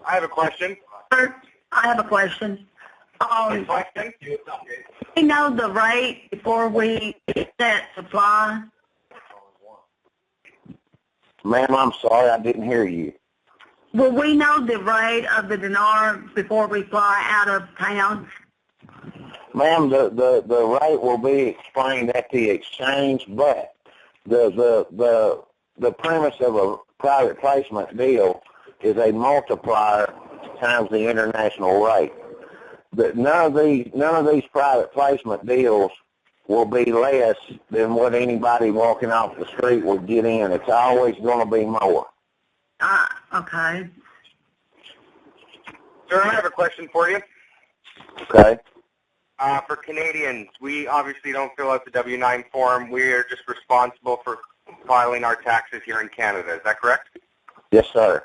I have a question. Sir, I have a question. Question? We know the rate before we set supply. Ma'am, I'm sorry, I didn't hear you. Will we know the rate of the dinar before we fly out of town? Ma'am, the rate will be explained at the exchange, but the premise of a private placement deal is a multiplier times the international rate. But none of these private placement deals will be less than what anybody walking off the street would get in. It's always going to be more. Okay. Sir, I have a question for you. Okay. For Canadians, we obviously don't fill out the W-9 form. We are just responsible for filing our taxes here in Canada. Is that correct? Yes, sir.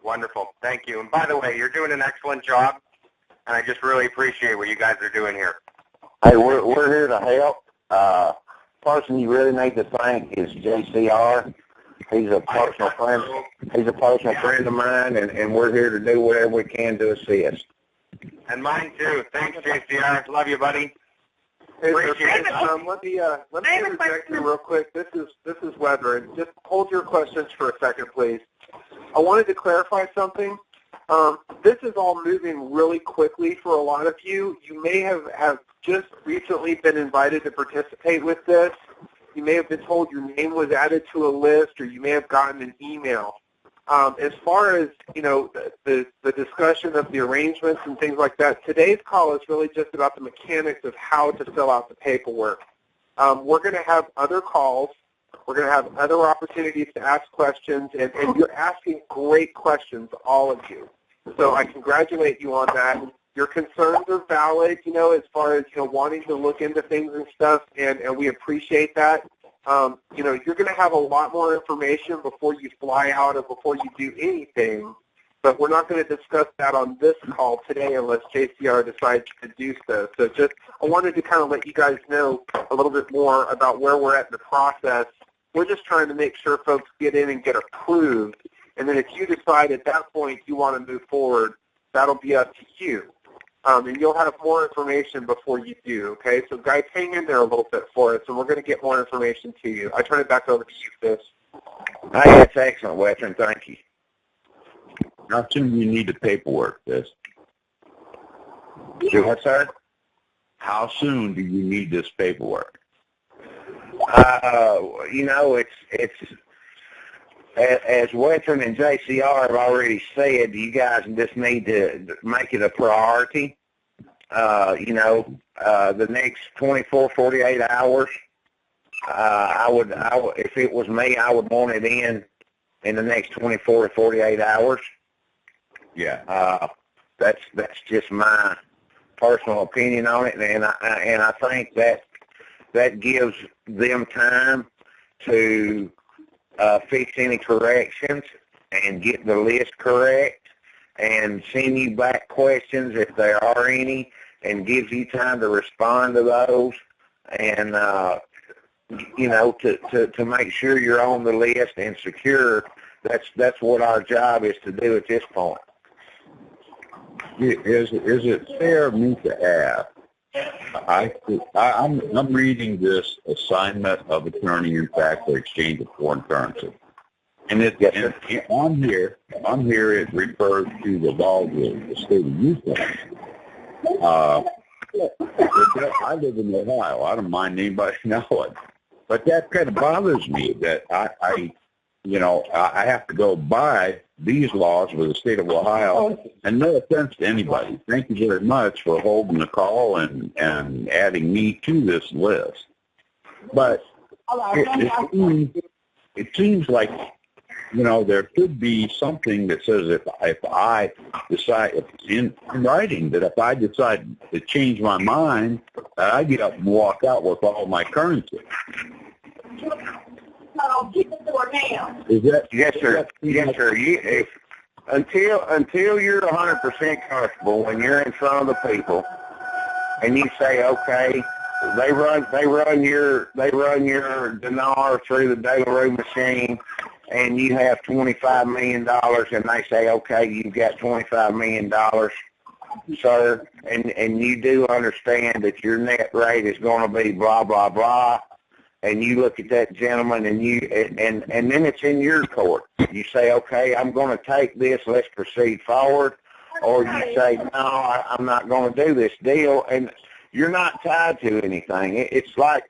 Wonderful. Thank you. And by the way, you're doing an excellent job, and I just really appreciate what you guys are doing here. Hey, we're here to help. Person you really need to thank is JCR. He's a personal friend. He's a personal friend of mine, and we're here to do whatever we can to assist. And mine too. Thanks, JCR. Love you, buddy. Hey, Appreciate it. let me interject here real quick. This is Weather, and just hold your questions for a second, please. I wanted to clarify something. This is all moving really quickly for a lot of you. You may have just recently been invited to participate with this. You may have been told your name was added to a list, or you may have gotten an email. As far as, the discussion of the arrangements and things like that, today's call is really just about the mechanics of how to fill out the paperwork. We're going to have other calls. We're going to have other opportunities to ask questions, and you're asking great questions, all of you. So I congratulate you on that. Your concerns are valid, as far as, wanting to look into things and stuff, and we appreciate that. You're going to have a lot more information before you fly out or before you do anything, but we're not going to discuss that on this call today unless JCR decides to do so. So I wanted to kind of let you guys know a little bit more about where we're at in the process. We're just trying to make sure folks get in and get approved, and then if you decide at that point you want to move forward, that'll be up to you. And you'll have more information before you do, okay? So guys, hang in there a little bit for us, and we're going to get more information to you. I turn it back over to you, Fish. Hey, that's excellent, Western. Thank you. How soon do you need the paperwork, Fish? Do what, sir? How soon do you need this paperwork? It's as Western and JCR have already said, you guys just need to make it a priority. The next 24, 48 hours, I would, if it was me, I would want it in the next 24 to 48 hours. Yeah. That's just my personal opinion on it, and I think that gives them time to fix any corrections and get the list correct and send you back questions if there are any, and gives you time to respond to those, and to make sure you're on the list and secure. That's what our job is to do at this point. Is it fair of me to ask? I'm reading this assignment of attorney in fact for exchange of foreign currency, and on here it refers to the law of the state of Utah. I live in Ohio. I don't mind anybody knowing, but that kind of bothers me that I have to go by these laws with the state of Ohio, and no offense to anybody. Thank you very much for holding the call and adding me to this list. But it seems like, there could be something that says if I decide in writing that if I decide to change my mind, I get up and walk out with all my currency. Is that, yes, sir. Yes, sir. Until you're 100% comfortable when you're in front of the people, and you say, okay, they run your dinar through the Delarue machine, and you have $25 million, and they say, okay, you've got $25 million, sir, and you do understand that your net rate is going to be blah, blah, blah, and you look at that gentleman, and then it's in your court. You say, okay, I'm going to take this, let's proceed forward, or you say, no, I'm not going to do this deal, and you're not tied to anything. It's like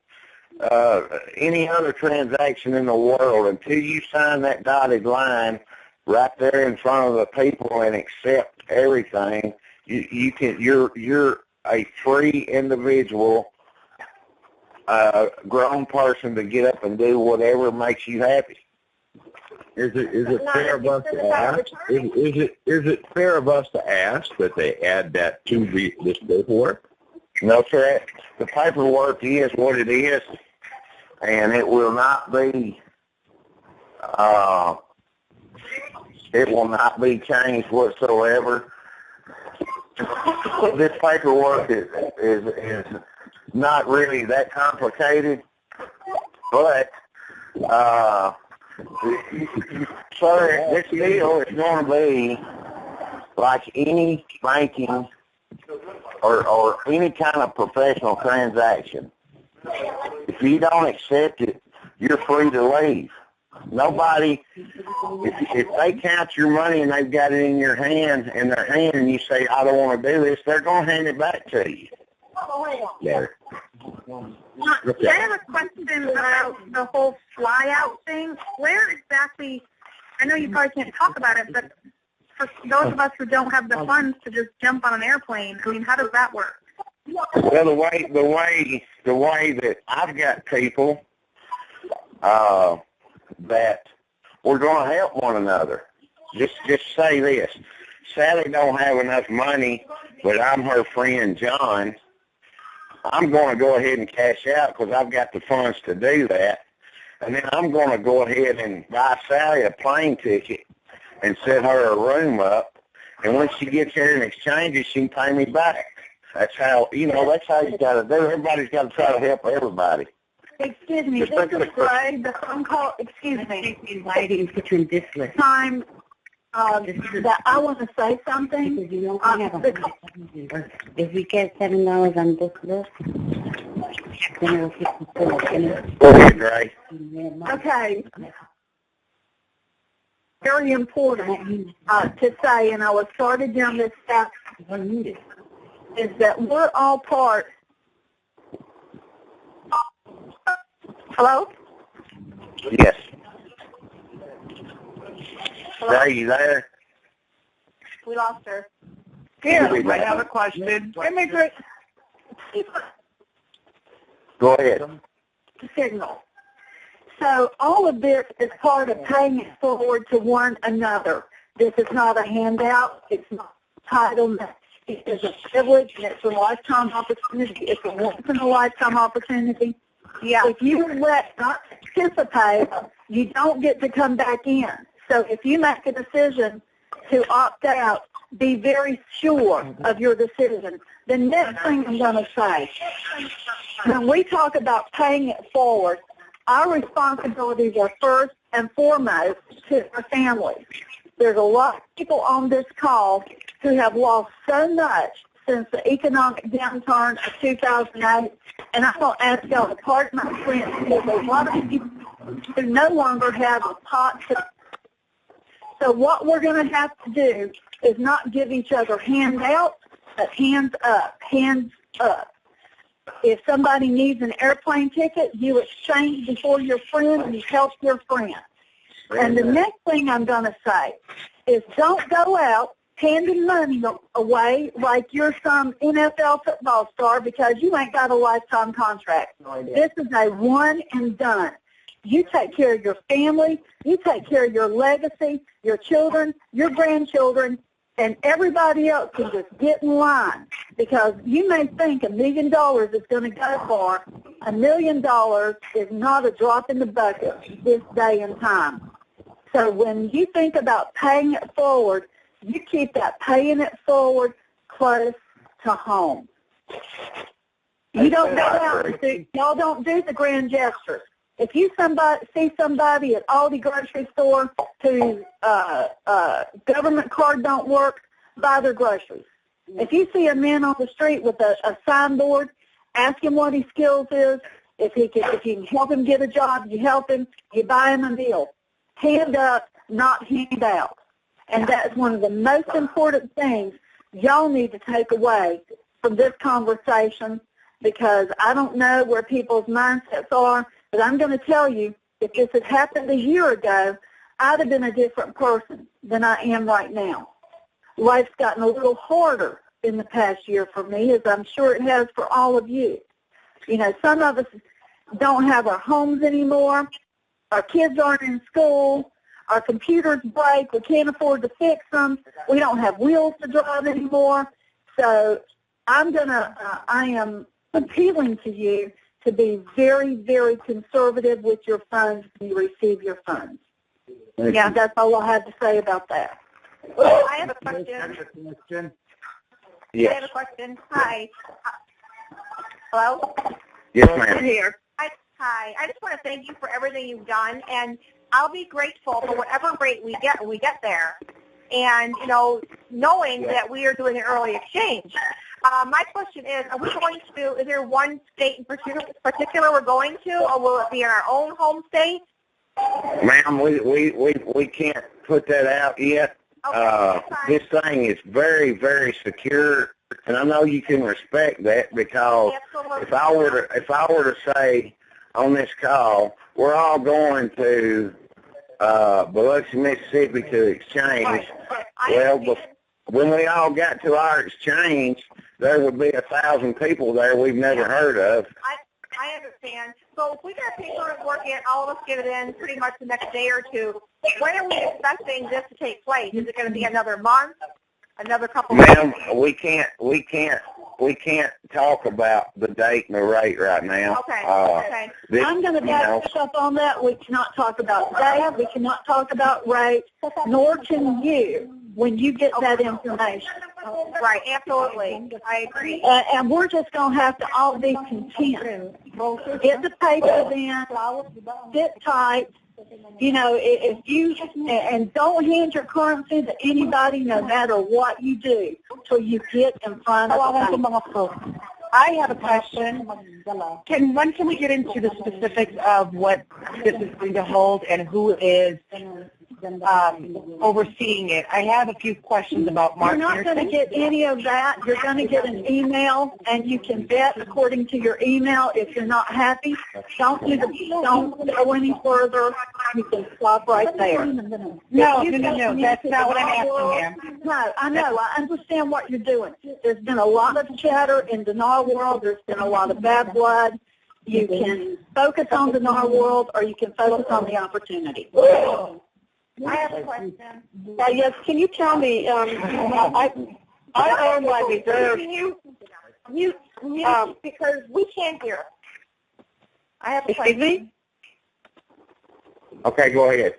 any other transaction in the world. Until you sign that dotted line right there in front of the people and accept everything, you're a free individual, grown person to get up and do whatever makes you happy. Is it fair of us to ask? Is it fair of us to ask that they add that to this paperwork? No, sir. The paperwork is what it is, and it will not be. It will not be changed whatsoever. This paperwork is not really that complicated, but sir, this deal is going to be like any banking or any kind of professional transaction. If you don't accept it, you're free to leave. Nobody, if they count your money and they've got it in their hand, and you say, I don't want to do this, they're going to hand it back to you. Yeah. I have a question about the whole fly-out thing. Where exactly, I know you probably can't talk about it, but for those of us who don't have the funds to just jump on an airplane, I mean, how does that work? Well, the way that I've got people that we're going to help one another. Just say this: Sally don't have enough money, but I'm her friend John. I'm going to go ahead and cash out because I've got the funds to do that, and then I'm going to go ahead and buy Sally a plane ticket and set her a room up, and when she gets there and exchanges, she can pay me back. That's how you got to do it. Everybody's got to try to help everybody. Excuse me, this is Greg, the phone call, excuse me. Why didn't you put you in this list? Time that I want to say something. Because you don't have if we get $7 on this list, then it'll get the Go ahead, Ray. Okay. Very important to say, and I was started down this path, is that we're all part. Hello? Yes. Hello? Are you there? We lost her. Here, I have a question. Go ahead. Signal. So all of this is part of paying it forward to one another. This is not a handout. It's not entitlement. It is a privilege, and it's a lifetime opportunity. It's a once-in-a-lifetime opportunity. Yeah. If you let not participate, you don't get to come back in. So if you make a decision to opt out, be very sure of your decision. The next thing I'm going to say, when we talk about paying it forward, our responsibilities are first and foremost to our families. There's a lot of people on this call who have lost so much since the economic downturn of 2008, and I'm going to ask y'all to pardon my French, because a lot of people who no longer have a pot to. So what we're going to have to do is not give each other handouts, but hands up, hands up. If somebody needs an airplane ticket, you exchange before your friend and you help your friend. And the next thing I'm going to say is don't go out handing money away like you're some NFL football star because you ain't got a lifetime contract. This is a one and done. You take care of your family, you take care of your legacy, your children, your grandchildren, and everybody else can just get in line, because you may think $1 million is going to go far. $1 million is not a drop in the bucket this day and time. So when you think about paying it forward, you keep that paying it forward close to home. You don't go out and y'all don't do the grand gestures. If you see somebody at Aldi grocery store whose government card don't work, buy their groceries. If you see a man on the street with a signboard, ask him what his skills is. If you can help him get a job, you help him, you buy him a meal. Hand up, not hand out. And that's one of the most important things y'all need to take away from this conversation, because I don't know where people's mindsets are, but I'm going to tell you, if this had happened a year ago, I'd have been a different person than I am right now. Life's gotten a little harder in the past year for me, as I'm sure it has for all of you. You know, some of us don't have our homes anymore. Our kids aren't in school. Our computers break. We can't afford to fix them. We don't have wheels to drive anymore. So I am appealing to you to be very, very conservative with your funds when you receive your funds. Yeah, that's all I have to say about that. I have a question. Yes. I have a question. Hi. Hello? Yes, ma'am. Here. Hi. I just want to thank you for everything you've done, and I'll be grateful for whatever rate we get when we get there. And, you know, knowing that we are doing an early exchange. My question is, are we going to, is there one state in particular we're going to, or will it be in our own home state? Ma'am, we can't put that out yet. Okay, this thing is very, very secure, and I know you can respect that, because if I were to say on this call, we're all going to Biloxi, Mississippi to exchange. Well, when we all got to our exchange, there would be 1,000 people there we've never heard of. I understand. So if we get paperwork in, all of us get it in pretty much the next day or two, when are we expecting this to take place? Is it going to be another month? Another couple of Ma'am, we can't talk about the date and the rate right now. Okay. Okay. I'm going to back up on that. We cannot talk about date. We cannot talk about rate, nor can you when you get that information. Right. Absolutely. I agree. And we're just going to have to all be content. Get the papers in, sit tight. You know, if you, and don't hand your currency to anybody, no matter what you do, till you get in front of them. I have a question. When can we get into the specifics of what this is going to hold and who is overseeing it? I have a few questions about Mark. You're not going to get any of that. You're going to get an email, and you can bet according to your email. If you're not happy, don't go any further. You can stop right there. No. That's not what I'm asking, ma'am. No, I know. I understand what you're doing. There's been a lot of chatter in the NAR world. There's been a lot of bad blood. You can focus on the NAR world, or you can focus on the opportunity. I have a question. Yes, can you tell me, I own my reserve. Mute, because we can't hear. I have a question. Excuse me? Okay, go ahead.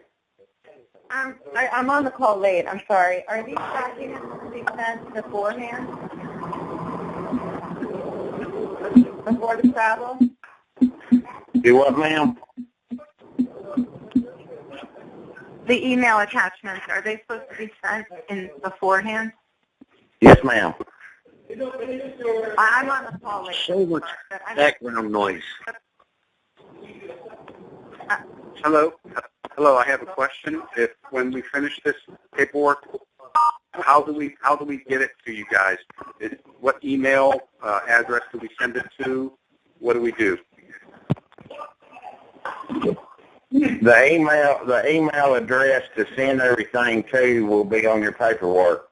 I'm on the call late. I'm sorry. Are these documents to be sent beforehand? Before the travel? Do what, ma'am? The email attachments, are they supposed to be sent in beforehand? Yes, ma'am. I'm on the call late. So much background noise. Hello, I have a question. If when we finish this paperwork, how do we get it to you guys? What email address do we send it to? What do we do? The email address to send everything to will be on your paperwork.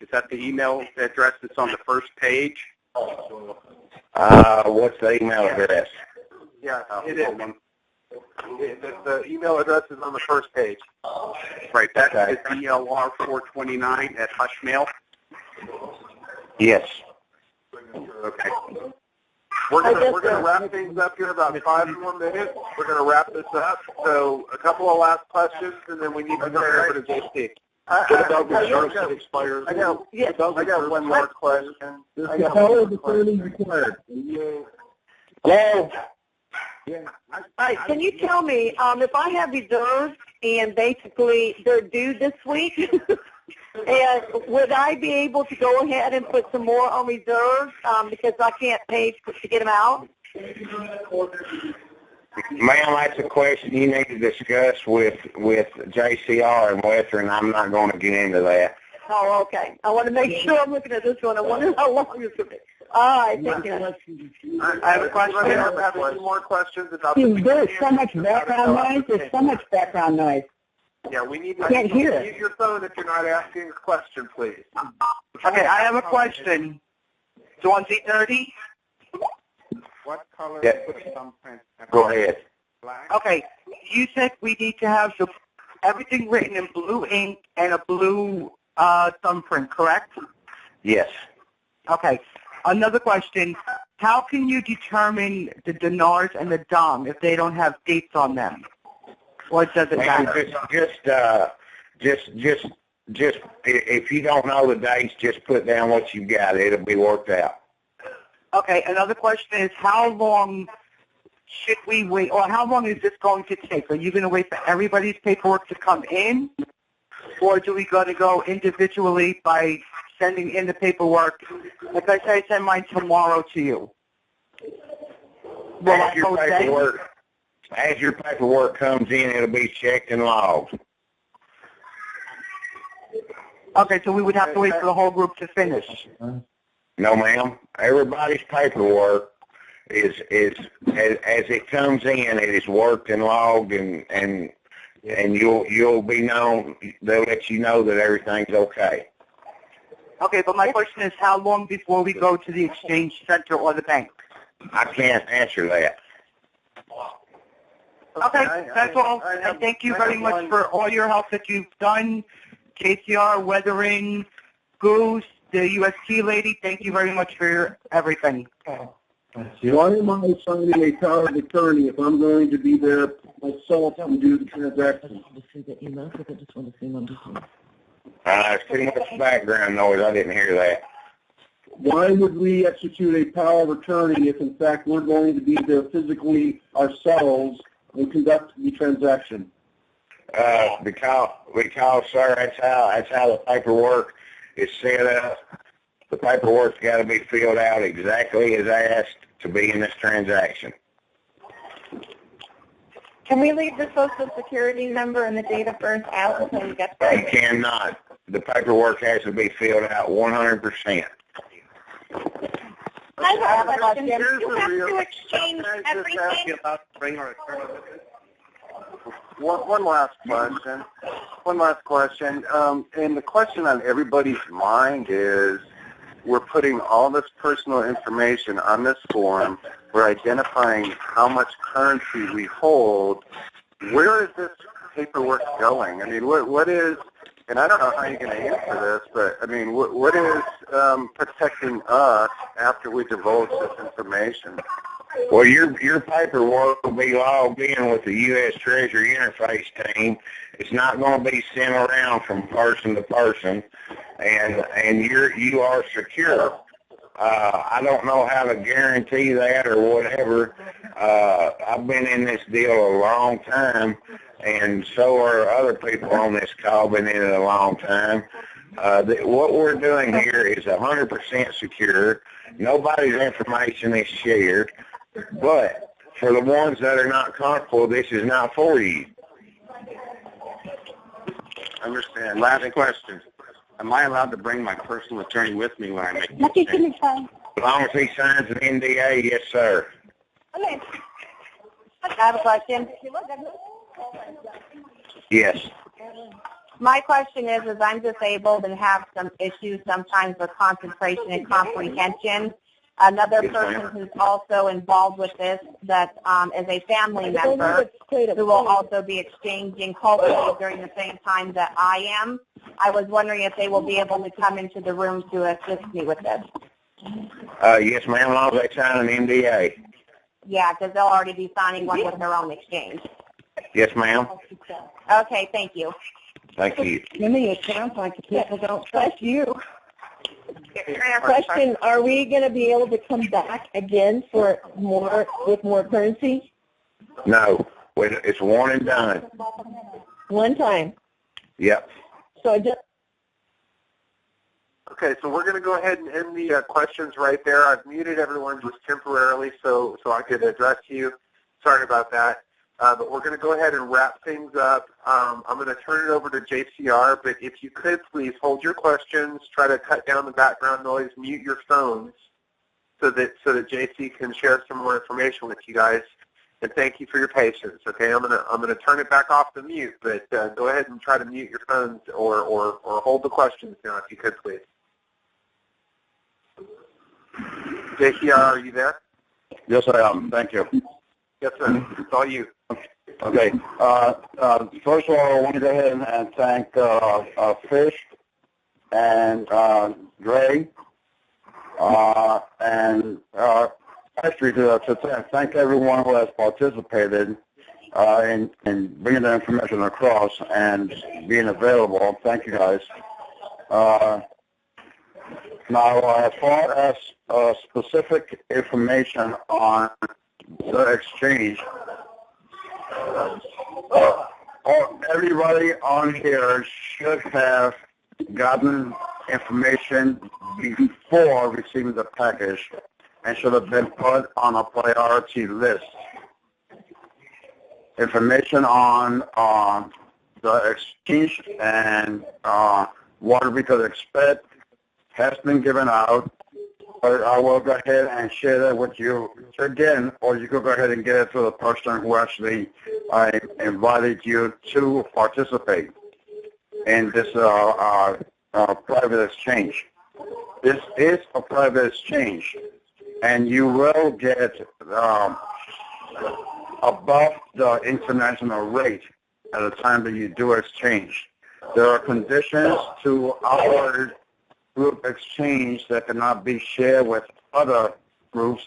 Is that the email address that's on the first page? What's the email address? Yeah, it is. The email address is on the first page. Right, that is DLR429 at Hushmail. Yes. Okay. We're gonna wrap things up here about 5 more minutes. We're gonna wrap this up. So a couple of last questions, and then we need to turn it over to JC. What about the insurance that expires? I got one more question. Hello? Yeah. All right, can you tell me, if I have reserves and basically they're due this week, and would I be able to go ahead and put some more on reserve because I can't pay to get them out? Ma'am, that's a question you need to discuss with JCR and Western. I'm not going to get into that. Oh, okay. I want to make sure I'm looking at this one. I wonder how long it's going to be. All right, thank you. I have a question. I have a few more questions about There's so much background noise. There's so much background noise. Yeah, we need to Can't hear it. use your phone if you're not asking a question, please. Okay, I have a question. So on Z30? What color Yeah. is the thumbprint? Go ahead. Black? Okay, you said we need to have everything written in blue ink and a blue thumbprint, correct? Yes. Okay. Another question. How can you determine the dinars and the dom if they don't have dates on them? Or does it Ma'am, matter? just if you don't know the dates, just put down what you got. It'll be worked out. Okay, another question is how long should we wait, or how long is this going to take? Are you going to wait for everybody's paperwork to come in, or do we got to go individually by sending in the paperwork? Like I said, I send mine tomorrow to you. Will I As your go then? paperwork comes in, it'll be checked and logged. Okay, so we would have to wait for the whole group to finish. No, ma'am. Everybody's paperwork is as it comes in, it is worked and logged, and you'll be known. They'll let you know that everything's okay. Okay, but my question is how long before we go to the exchange center or the bank? I can't answer that. Okay, that's all. And thank you very much for all your help that you've done. JCR, Weathering, Goose, the UST lady, thank you very much for everything. Why am I signing a power of attorney if I'm going to be there myself to do the transaction? There's too much background noise. I didn't hear that. Why would we execute a power of attorney if, in fact, we're going to be there physically ourselves and conduct the transaction? Because, sir, that's how the paperwork is set up. The paperwork's got to be filled out exactly as asked to be in this transaction. Can we leave the Social Security number and the date of birth out until we get there? You cannot. The paperwork has to be filled out 100%. I have a question. Here's Do you the have real- to exchange Can I just ask everything? you about bring our attorney with us? One last question. And the question on everybody's mind is, we're putting all this personal information on this form. We're identifying how much currency we hold. Where is this paperwork going? I mean, what is, and I don't know how you're going to answer this, but I mean, what is protecting us after we divulge this information? Well, your paperwork will be logged in with the U.S. Treasury interface team. It's not going to be sent around from person to person, and you are secure. I don't know how to guarantee that or whatever. I've been in this deal a long time, and so are other people on this call been in it a long time. What we're doing here is 100% secure. Nobody's information is shared. But for the ones that are not comfortable, this is not for you. Understand. Last question. Am I allowed to bring my personal attorney with me when I make this change? As long as he signs an NDA, yes, sir. Okay. I have a question. Yes. My question is I'm disabled and have some issues sometimes with concentration and comprehension. Another Yes, person ma'am. who's also involved with this that is a family member who will also be exchanging hopefully during the same time that I am. I was wondering if they will be able to come into the room to assist me with this. Yes, ma'am, as long as they sign an NDA. Yeah, because they'll already be signing one with their own exchange. Yes, ma'am. Okay, thank you. Thank you. To me, it sounds like the people don't trust you. Question. Question, are we going to be able to come back again for more, with more currency? No, it's one and done. One time. Yep. So I just. Okay, so we're going to go ahead and end the questions right there. I've muted everyone just temporarily so I could address you. Sorry about that. But we're going to go ahead and wrap things up. I'm going to turn it over to JCR, but if you could please hold your questions, try to cut down the background noise, mute your phones so that JC can share some more information with you guys. And thank you for your patience. Okay, I'm gonna turn it back off the mute, but go ahead and try to mute your phones or hold the questions now if you could please. JCR, are you there? Yes, I am. Thank you. Yes, sir. It's all you. Okay. First of all, I want to go ahead and thank Fish and Gray and actually to thank everyone who has participated in bringing the information across and being available. Thank you, guys. Now, as far as specific information on the exchange, everybody on here should have gotten information before receiving the package and should have been put on a priority list. Information on the exchange and what we could expect has been given out. But I will go ahead and share that with you again, or you could go ahead and get it to the person who actually invited you to participate in this private exchange. This is a private exchange, and you will get above the international rate at the time that you do exchange. There are conditions to our group exchange that cannot be shared with other groups.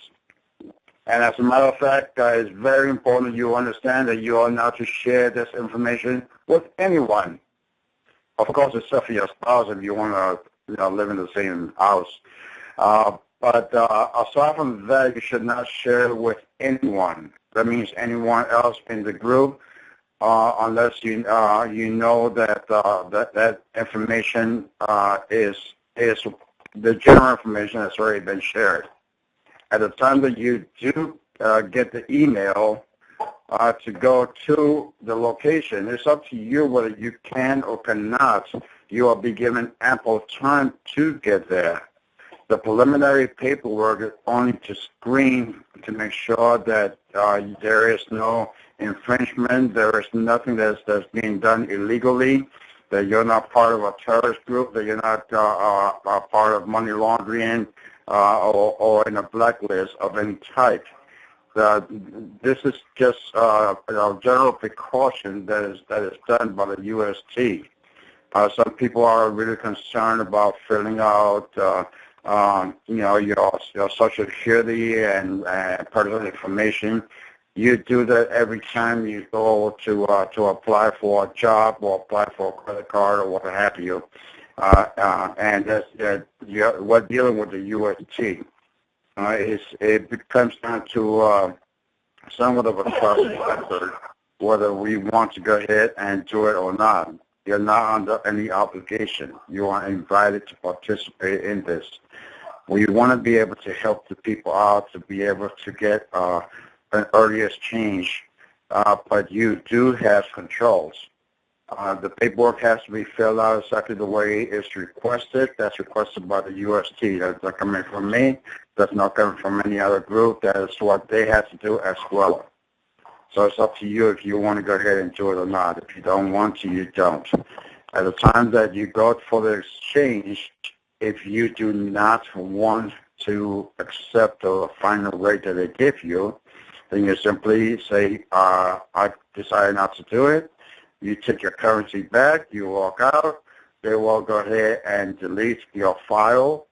And as a matter of fact, it's very important you understand that you are not to share this information with anyone. Of course, except for your spouse if you want to live in the same house. But aside from that, you should not share it with anyone. That means anyone else in the group, unless you know that that information is the general information that's already been shared. At the time that you do get the email to go to the location, it's up to you whether you can or cannot. You will be given ample time to get there. The preliminary paperwork is only to screen to make sure that there is no infringement, there is nothing that's being done illegally, that you're not part of a terrorist group, that you're not part of money laundering or in a blacklist of any type. This is just a general precaution that is done by the UST. Some people are really concerned about filling out your Social Security and personal information. You do that every time you go to apply for a job or apply for a credit card or what have you. And we're dealing with the UST. It comes down to somewhat of a trust factor whether we want to go ahead and do it or not. You're not under any obligation. You are invited to participate in this. We want to be able to help the people out to be able to get an early exchange, but you do have controls. The paperwork has to be filled out exactly the way it's requested. That's requested by the UST. That's not coming from me. That's not coming from any other group. That is what they have to do as well. So it's up to you if you want to go ahead and do it or not. If you don't want to, you don't. At the time that you go for the exchange, if you do not want to accept the final rate that they give you, then you simply say, I decided not to do it. You take your currency back, you walk out, they will go ahead and delete your file.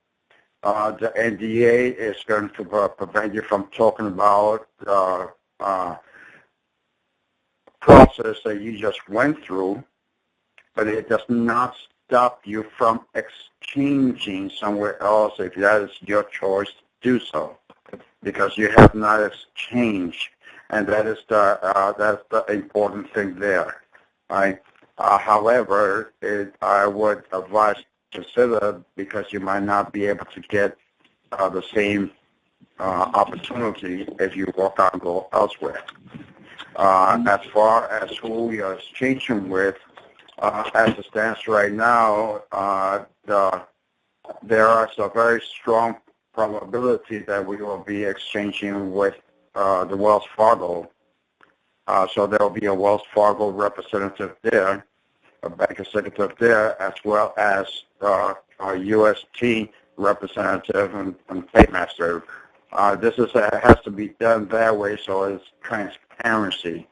The NDA is going to prevent you from talking about the process that you just went through, but it does not stop you from exchanging somewhere else if that is your choice to do so, because you have not exchanged. and that's the important thing there. Right? However, I would advise consider, because you might not be able to get the same opportunity if you walk out and go elsewhere. As far as who you're exchanging with, as it stands right now, there are a very strong probability that we will be exchanging with the Wells Fargo. So there will be a Wells Fargo representative there, a bank executive there, as well as a UST representative and paymaster. This has to be done that way, so it's transparency.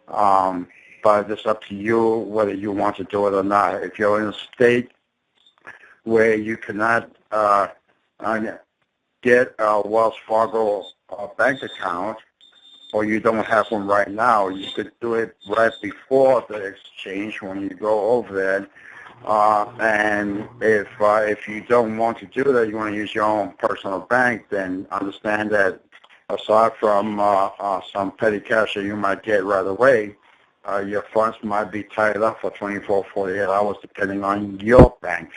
But it's up to you whether you want to do it or not. If you're in a state where you cannot get a Wells Fargo bank account, or you don't have one right now, you could do it right before the exchange when you go over there. And if you don't want to do that, you want to use your own personal bank, then understand that aside from some petty cash that you might get right away, your funds might be tied up for 24, 48 hours, depending on your bank,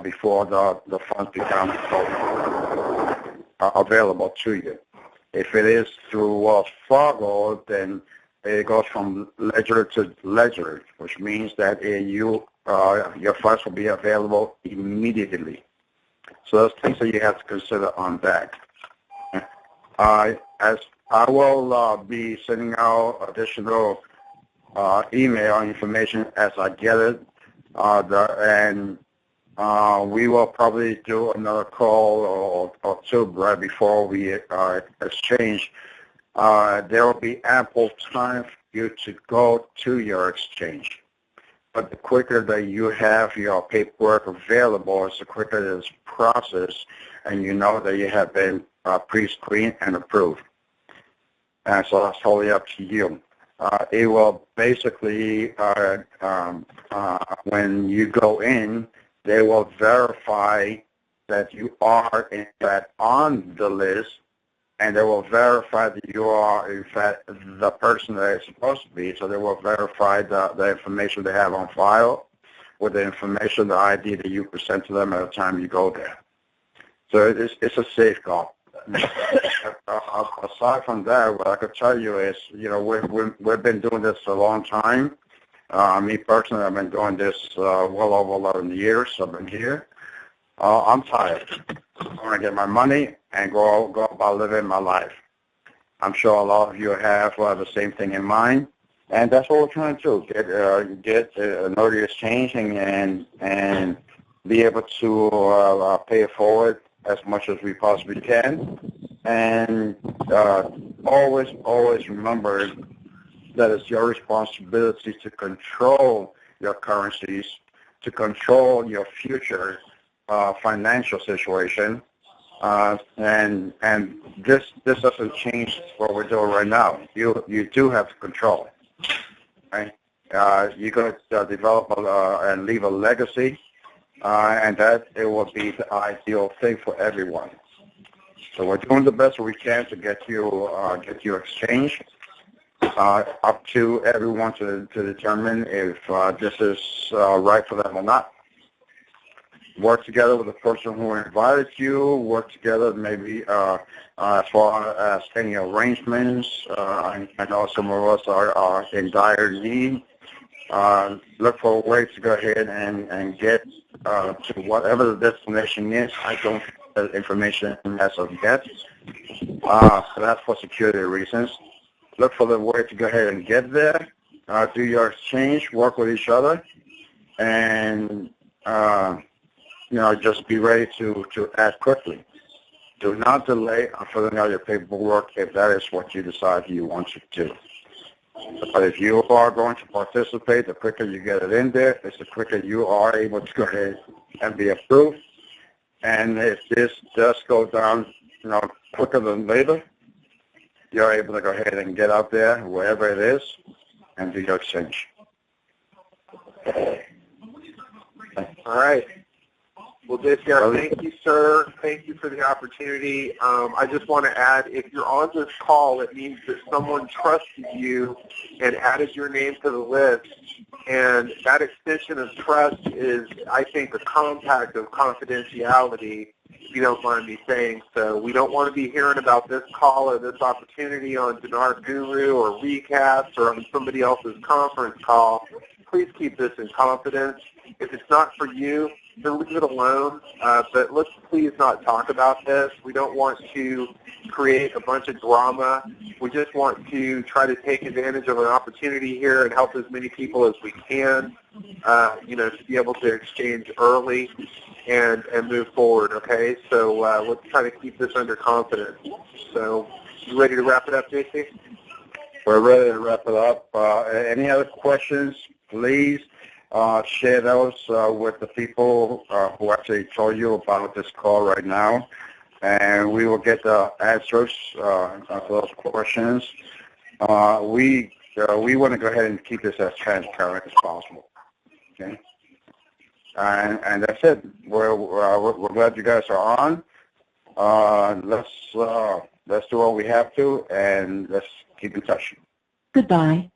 before the funds become available to you. If it is through Wells Fargo, then it goes from ledger to ledger, which means that your funds will be available immediately. So those things that you have to consider on that. As I will be sending out additional email information as I get it, and we will probably do another call or two right before we exchange. There will be ample time for you to go to your exchange. But the quicker that you have your paperwork available, is the quicker it's processed, and you know that you have been pre-screened and approved. And so that's totally up to you. It will basically, when you go in, they will verify that you are, in fact, on the list, and they will verify that you are, in fact, the person that it's supposed to be. So they will verify the information they have on file with the information, the ID that you present to them at the time you go there. So it's a safeguard. Aside from that, what I could tell you is, we've been doing this a long time. Me personally, I've been doing this well over 11 years. I've been here. I'm tired. I want to get my money and go about living my life. I'm sure a lot of you have the same thing in mind, and that's what we're trying to do: get a notary exchanging and be able to pay it forward as much as we possibly can, and always remember that it's your responsibility to control your currencies, to control your future financial situation, and this doesn't change what we're doing right now. You do have to control it, right? You're going to develop and leave a legacy, and that it will be the ideal thing for everyone. So we're doing the best we can to get you exchanged. Up to everyone to determine if this is right for them or not. Work together with the person who invited you. Work together maybe as far as any arrangements. I know some of us are in dire need. Look for a way to go ahead and get to whatever the destination is. I don't have that information as of yet. So that's for security reasons. Look for the way to go ahead and get there. Do your exchange. Work with each other, and just be ready to act quickly. Do not delay on filling out your paperwork if that is what you decide you want to do. But if you are going to participate, the quicker you get it in there, it's the quicker you are able to go ahead and be approved. And if this does go down, quicker than later, you're able to go ahead and get out there, wherever it is, and do your exchange. All right. Well, JCR, thank you, sir. Thank you for the opportunity. I just want to add, if you're on this call, it means that someone trusted you and added your name to the list. And that extension of trust is, I think, a compact of confidentiality, if you don't mind me saying so. We don't want to be hearing about this call or this opportunity on Dinar Guru or Recast or on somebody else's conference call. Please keep this in confidence. If it's not for you, then leave it alone. But let's please not talk about this. We don't want to create a bunch of drama. We just want to try to take advantage of an opportunity here and help as many people as we can, to be able to exchange early and move forward, okay? So let's try to keep this under confidence. So you ready to wrap it up, JC? We're ready to wrap it up. Any other questions, please? Share those with the people who actually told you about this call right now, and we will get the answers to those questions. We want to go ahead and keep this as transparent as possible. Okay, and that's it. We're glad you guys are on. Let's do what we have to, and let's keep in touch. Goodbye.